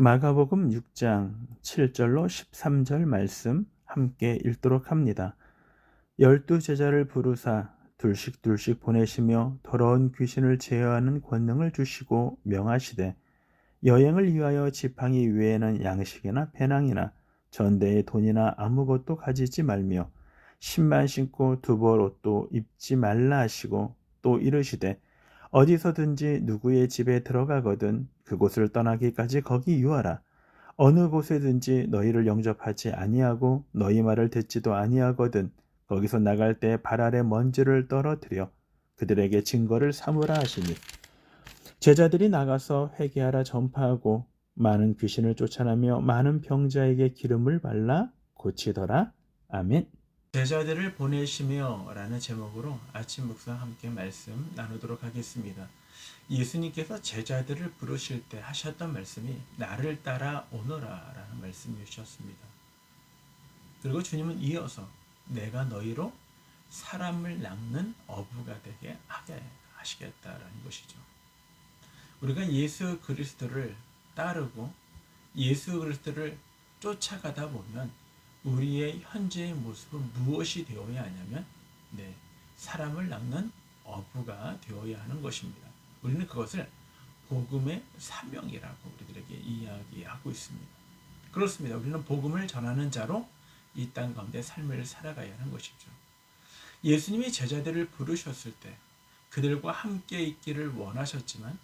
마가복음 6장 7절로 13절 말씀 함께 읽도록 합니다. 12제자를 부르사 둘씩 보내시며 더러운 귀신을 제어하는 권능을 주시고 명하시되 여행을 위하여 지팡이 외에는 양식이나 배낭이나 전대의 돈이나 아무것도 가지지 말며 신만 신고 두벌 옷도 입지 말라 하시고 또 이르시되 어디서든지 누구의 집에 들어가거든 그곳을 떠나기까지 거기 유하라. 어느 곳에든지 너희를 영접하지 아니하고 너희 말을 듣지도 아니하거든 거기서 나갈 때 발 아래 먼지를 떨어뜨려 그들에게 증거를 삼으라 하시니 제자들이 나가서 회개하라 전파하고 많은 귀신을 쫓아내며 많은 병자에게 기름을 발라 고치더라. 아멘. 제자들을 보내시며 라는 제목으로 아침 묵상 함께 말씀 나누도록 하겠습니다. 예수님께서 제자들을 부르실 때 하셨던 말씀이 나를 따라 오너라 라는 말씀이셨습니다. 그리고 주님은 이어서 내가 너희로 사람을 낚는 어부가 되게 하게 하시겠다라는 것이죠. 우리가 예수 그리스도를 따르고 예수 그리스도를 쫓아가다 보면 우리의 현재의 모습은 무엇이 되어야 하냐면 사람을 낚는 어부가 되어야 하는 것입니다. 우리는 그것을 복음의 사명이라고 우리들에게 이야기하고 있습니다. 그렇습니다. 우리는 복음을 전하는 자로 이 땅 가운데 삶을 살아가야 하는 것이죠. 예수님이 제자들을 부르셨을 때 그들과 함께 있기를 원하셨지만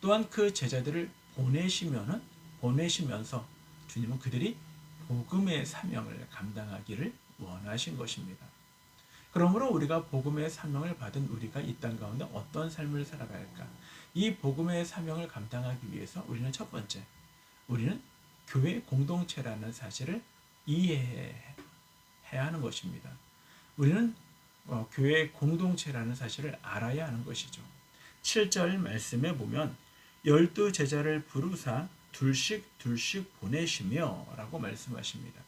또한 그 제자들을 보내시면서 주님은 그들이 복음의 사명을 감당하기를 원하신 것입니다. 그러므로 우리가 복음의 사명을 받은 우리가 이 땅 가운데 어떤 삶을 살아가야 할까? 이 복음의 사명을 감당하기 위해서 우리는 첫 번째, 우리는 교회 공동체라는 사실을 이해해야 하는 것입니다. 우리는 교회 공동체라는 사실을 알아야 하는 것이죠. 7절 말씀에 보면 12제자를 부르사 둘씩 보내시며 라고 말씀하십니다.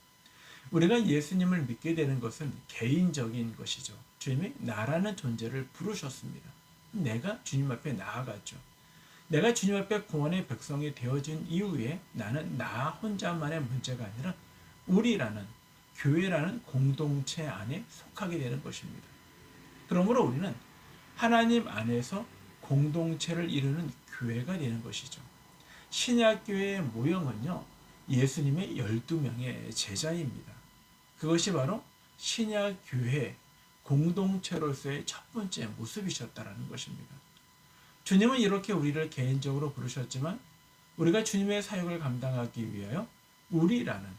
우리가 예수님을 믿게 되는 것은 개인적인 것이죠. 주님이 나라는 존재를 부르셨습니다. 내가 주님 앞에 나아갔죠. 내가 주님 앞에 구원의 백성이 되어진 이후에 나는 나 혼자만의 문제가 아니라 우리라는 교회라는 공동체 안에 속하게 되는 것입니다. 그러므로 우리는 하나님 안에서 공동체를 이루는 교회가 되는 것이죠. 신약교회의 모형은요, 예수님의 12명의 제자입니다. 그것이 바로 신약교회 공동체로서의 첫 번째 모습이셨다는 것입니다. 주님은 이렇게 우리를 개인적으로 부르셨지만 우리가 주님의 사역을 감당하기 위하여 우리라는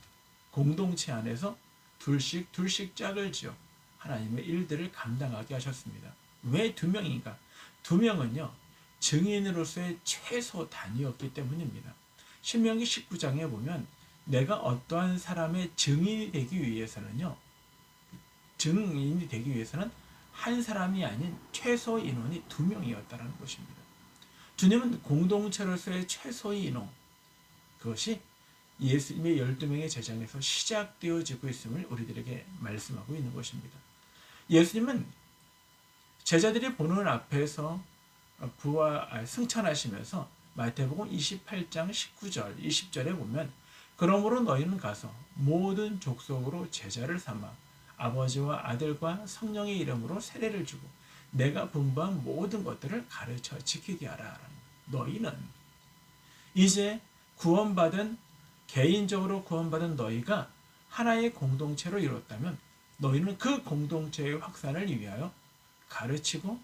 공동체 안에서 둘씩 짝을 지어 하나님의 일들을 감당하게 하셨습니다. 왜 2명인가? 2명은요, 증인으로서의 최소 단위였기 때문입니다. 신명기 19장에 보면 내가 어떠한 사람의 증인이 되기 위해서는 한 사람이 아닌 최소 인원이 2명이었다는 것입니다. 주님은 공동체로서의 최소의 인원, 그것이 예수님의 12명의 제장에서 시작되어지고 있음을 우리들에게 말씀하고 있는 것입니다. 예수님은 제자들이 보는 앞에서 승천하시면서 마태복음 28장 19절, 20절에 보면 그러므로 너희는 가서 모든 족속으로 제자를 삼아 아버지와 아들과 성령의 이름으로 세례를 주고 내가 분부한 모든 것들을 가르쳐 지키게 하라. 너희는 이제 개인적으로 구원받은 너희가 하나의 공동체로 이뤘다면 너희는 그 공동체의 확산을 위하여 가르치고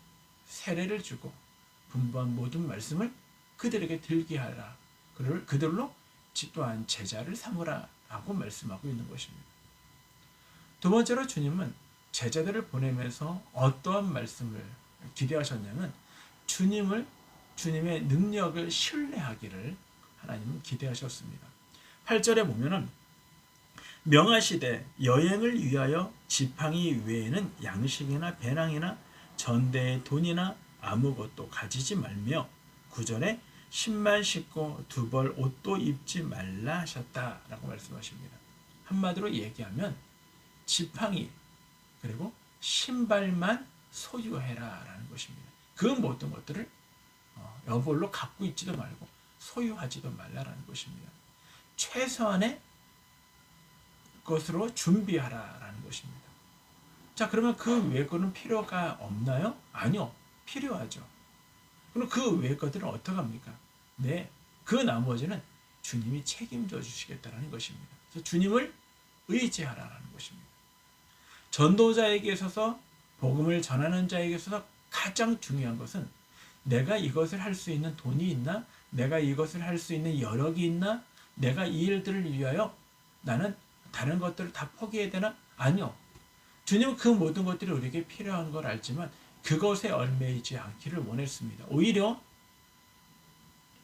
세례를 주고 분부한 모든 말씀을 그들에게 들게 하라. 그들로 또한 제자를 삼으라 라고 말씀하고 있는 것입니다. 두 번째로 주님은 제자들을 보내면서 어떠한 말씀을 기대하셨냐면 주님의 능력을 신뢰하기를 하나님은 기대하셨습니다. 8절에 보면은 명하시되 여행을 위하여 지팡이 외에는 양식이나 배낭이나 전대의 돈이나 아무것도 가지지 말며 9절에 신만 신고 두벌 옷도 입지 말라 하셨다라고 말씀하십니다. 한마디로 얘기하면 지팡이 그리고 신발만 소유해라라는 것입니다. 그 모든 것들을 여벌로 갖고 있지도 말고 소유하지도 말라라는 것입니다. 최소한의 것으로 준비하라라는 것입니다. 자, 그러면 그 외의 거는 필요가 없나요? 아니요. 필요하죠. 그럼 그 외의 것들은 어떡합니까? 네. 그 나머지는 주님이 책임져 주시겠다는 것입니다. 그래서 주님을 의지하라는 것입니다. 전도자에게 있어서 복음을 전하는 자에게 있어서 가장 중요한 것은 내가 이것을 할 수 있는 돈이 있나? 내가 이것을 할 수 있는 여력이 있나? 내가 이 일들을 위하여 나는 다른 것들을 다 포기해야 되나? 아니요. 주님은 그 모든 것들이 우리에게 필요한 걸 알지만 그것에 얽매이지 않기를 원했습니다. 오히려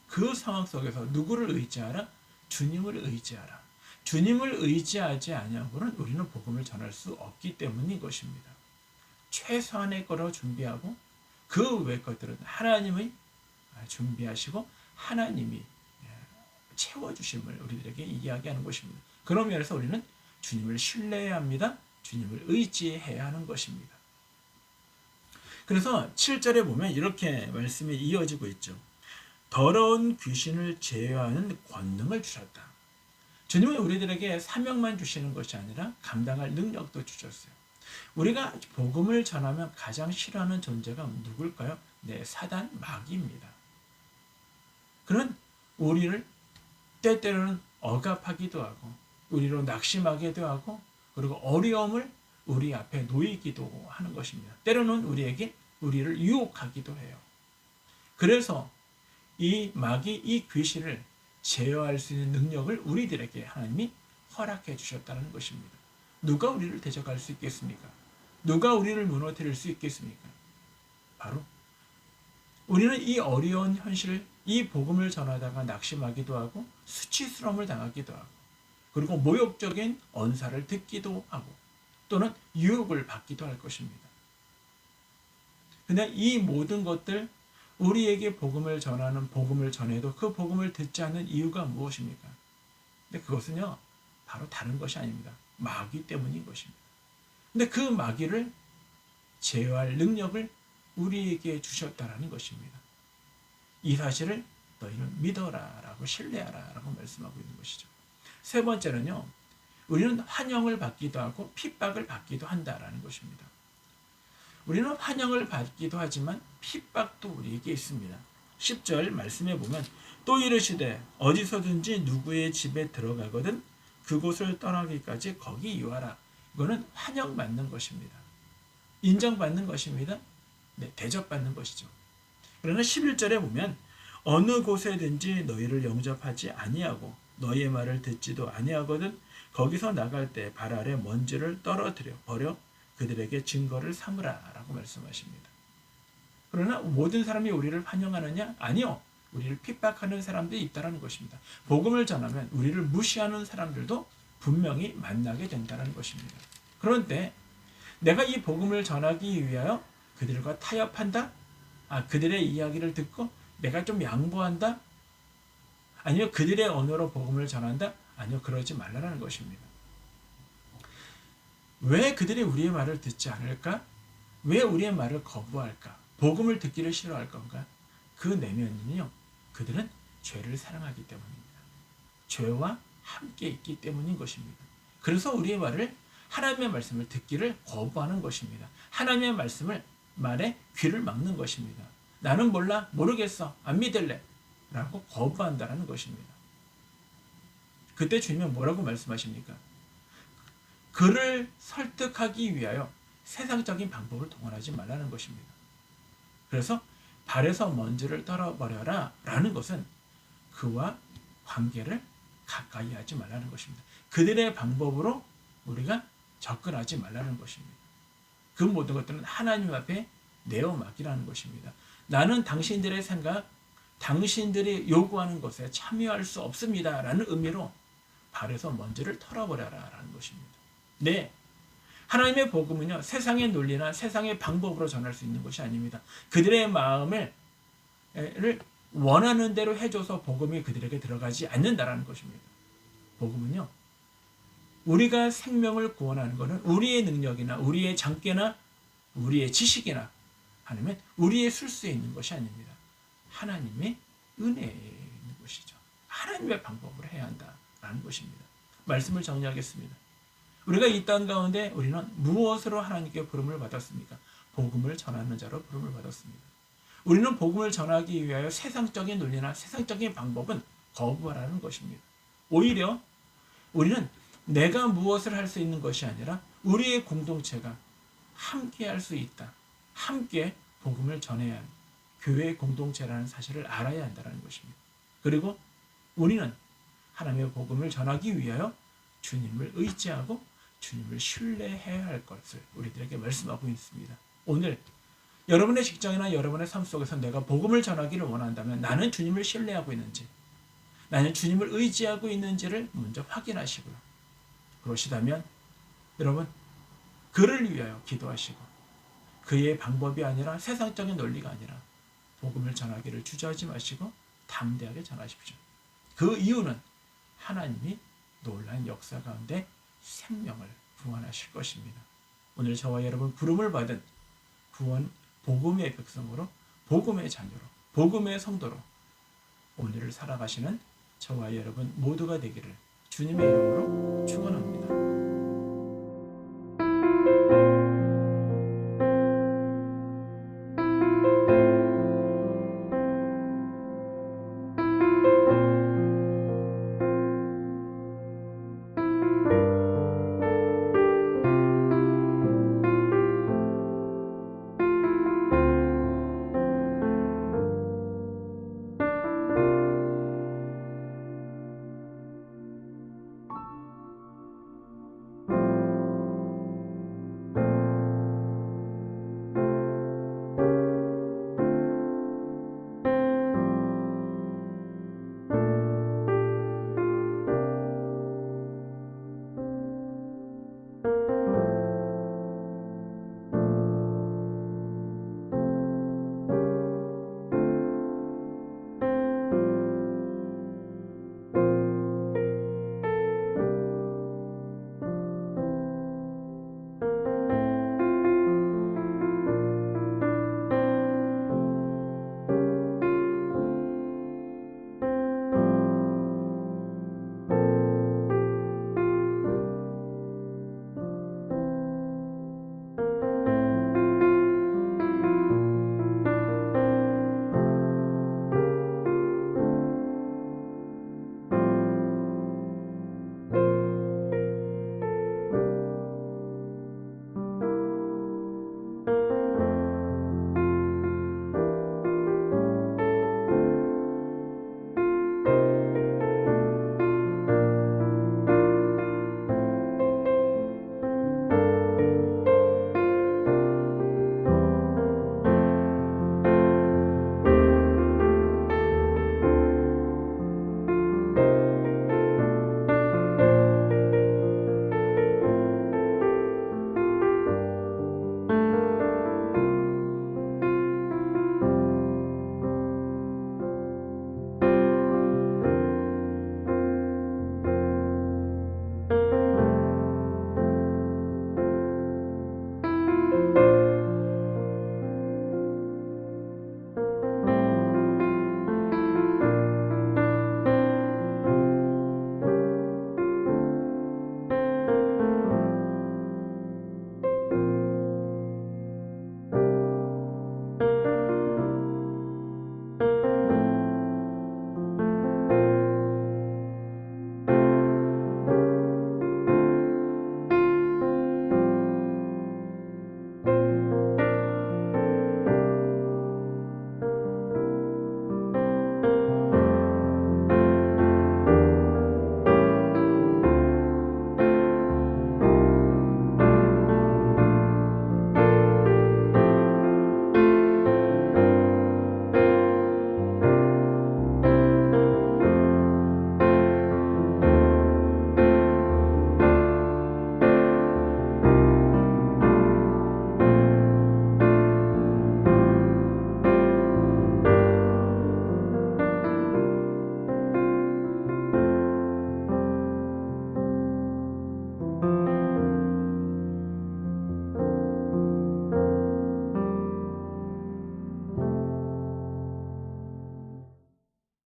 그 상황 속에서 누구를 의지하라? 주님을 의지하라. 주님을 의지하지 아니하고는 우리는 복음을 전할 수 없기 때문인 것입니다. 최소한의 거로 준비하고 그 외 것들은 하나님의 준비하시고 하나님이 채워주심을 우리들에게 이야기하는 것입니다. 그런 면에서 우리는 주님을 신뢰해야 합니다. 주님을 의지해야 하는 것입니다. 그래서 7절에 보면 이렇게 말씀이 이어지고 있죠. 더러운 귀신을 제어하는 권능을 주셨다. 주님은 우리들에게 사명만 주시는 것이 아니라 감당할 능력도 주셨어요. 우리가 복음을 전하면 가장 싫어하는 존재가 누굴까요? 네, 사단, 마귀입니다. 그는 우리를 때때로는 억압하기도 하고 우리로 낙심하기도 하고 그리고 어려움을 우리 앞에 놓이기도 하는 것입니다. 때로는 우리를 유혹하기도 해요. 그래서 이 마귀, 이 귀신을 제어할 수 있는 능력을 우리들에게 하나님이 허락해 주셨다는 것입니다. 누가 우리를 대적할 수 있겠습니까? 누가 우리를 무너뜨릴 수 있겠습니까? 바로 우리는 이 어려운 현실을 이 복음을 전하다가 낙심하기도 하고 수치스러움을 당하기도 하고 그리고 모욕적인 언사를 듣기도 하고 또는 유혹을 받기도 할 것입니다. 근데 이 모든 것들 우리에게 복음을 전하는 복음을 전해도 그 복음을 듣지 않는 이유가 무엇입니까? 근데 그것은요 바로 다른 것이 아닙니다. 마귀 때문인 것입니다. 근데 그 마귀를 제어할 능력을 우리에게 주셨다라는 것입니다. 이 사실을 너희는 믿어라 라고 신뢰하라 라고 말씀하고 있는 것이죠. 세 번째는요. 우리는 환영을 받기도 하고 핍박을 받기도 한다라는 것입니다. 우리는 환영을 받기도 하지만 핍박도 우리에게 있습니다. 10절 말씀해 보면 또 이르시되 어디서든지 누구의 집에 들어가거든 그곳을 떠나기까지 거기 유하라. 이거는 환영받는 것입니다. 인정받는 것입니다. 네, 대접받는 것이죠. 그러나 11절에 보면 어느 곳에든지 너희를 영접하지 아니하고 너희의 말을 듣지도 아니하거든 거기서 나갈 때 발 아래 먼지를 떨어뜨려 버려 그들에게 증거를 삼으라 라고 말씀하십니다. 그러나 모든 사람이 우리를 환영하느냐? 아니요. 우리를 핍박하는 사람들이 있다는 것입니다. 복음을 전하면 우리를 무시하는 사람들도 분명히 만나게 된다는 것입니다. 그런데 내가 이 복음을 전하기 위하여 그들과 타협한다? 그들의 이야기를 듣고 내가 좀 양보한다? 아니면 그들의 언어로 복음을 전한다? 아니요, 그러지 말라는 것입니다. 왜 그들이 우리의 말을 듣지 않을까? 왜 우리의 말을 거부할까? 복음을 듣기를 싫어할 건가? 그 내면은요, 그들은 죄를 사랑하기 때문입니다. 죄와 함께 있기 때문인 것입니다. 그래서 우리의 하나님의 말씀을 듣기를 거부하는 것입니다. 하나님의 말에 귀를 막는 것입니다. 나는 몰라, 모르겠어, 안 믿을래 라고 거부한다는 것입니다. 그때 주님은 뭐라고 말씀하십니까? 그를 설득하기 위하여 세상적인 방법을 동원하지 말라는 것입니다. 그래서 발에서 먼지를 떨어버려라 라는 것은 그와 관계를 가까이 하지 말라는 것입니다. 그들의 방법으로 우리가 접근하지 말라는 것입니다. 그 모든 것들은 하나님 앞에 내어 맡기라는 것입니다. 나는 당신들의 생각, 당신들이 요구하는 것에 참여할 수 없습니다 라는 의미로 발에서 먼지를 털어버려라 라는 것입니다. 네, 하나님의 복음은요 세상의 논리나 세상의 방법으로 전할 수 있는 것이 아닙니다. 그들의 마음을 원하는 대로 해줘서 복음이 그들에게 들어가지 않는다라는 것입니다. 복음은요 우리가 생명을 구원하는 것은 우리의 능력이나 우리의 장깨나 우리의 지식이나 아니면 우리의 술수에 있는 것이 아닙니다. 하나님의 은혜에 있는 것이죠. 하나님의 방법으로 해야 한다 라는 것입니다. 말씀을 정리하겠습니다. 우리가 이 땅 가운데 우리는 무엇으로 하나님께 부름을 받았습니까? 복음을 전하는 자로 부름을 받았습니다. 우리는 복음을 전하기 위하여 세상적인 논리나 세상적인 방법은 거부하라는 것입니다. 오히려 우리는 내가 무엇을 할 수 있는 것이 아니라 우리의 공동체가 함께 할 수 있다. 함께 복음을 전해야 하는 교회의 공동체라는 사실을 알아야 한다는 것입니다. 그리고 우리는 하나님의 복음을 전하기 위하여 주님을 의지하고 주님을 신뢰해야 할 것을 우리들에게 말씀하고 있습니다. 오늘 여러분의 직장이나 여러분의 삶 속에서 내가 복음을 전하기를 원한다면 나는 주님을 신뢰하고 있는지, 나는 주님을 의지하고 있는지를 먼저 확인하시고요. 그러시다면 여러분 그를 위하여 기도하시고 그의 방법이 아니라 세상적인 논리가 아니라 복음을 전하기를 주저하지 마시고 담대하게 전하십시오. 그 이유는 하나님이 놀라운 역사 가운데 생명을 구원하실 것입니다. 오늘 저와 여러분 부름을 받은 구원 복음의 백성으로, 복음의 자녀로, 복음의 성도로 오늘을 살아가시는 저와 여러분 모두가 되기를 주님의 이름으로 축원합니다.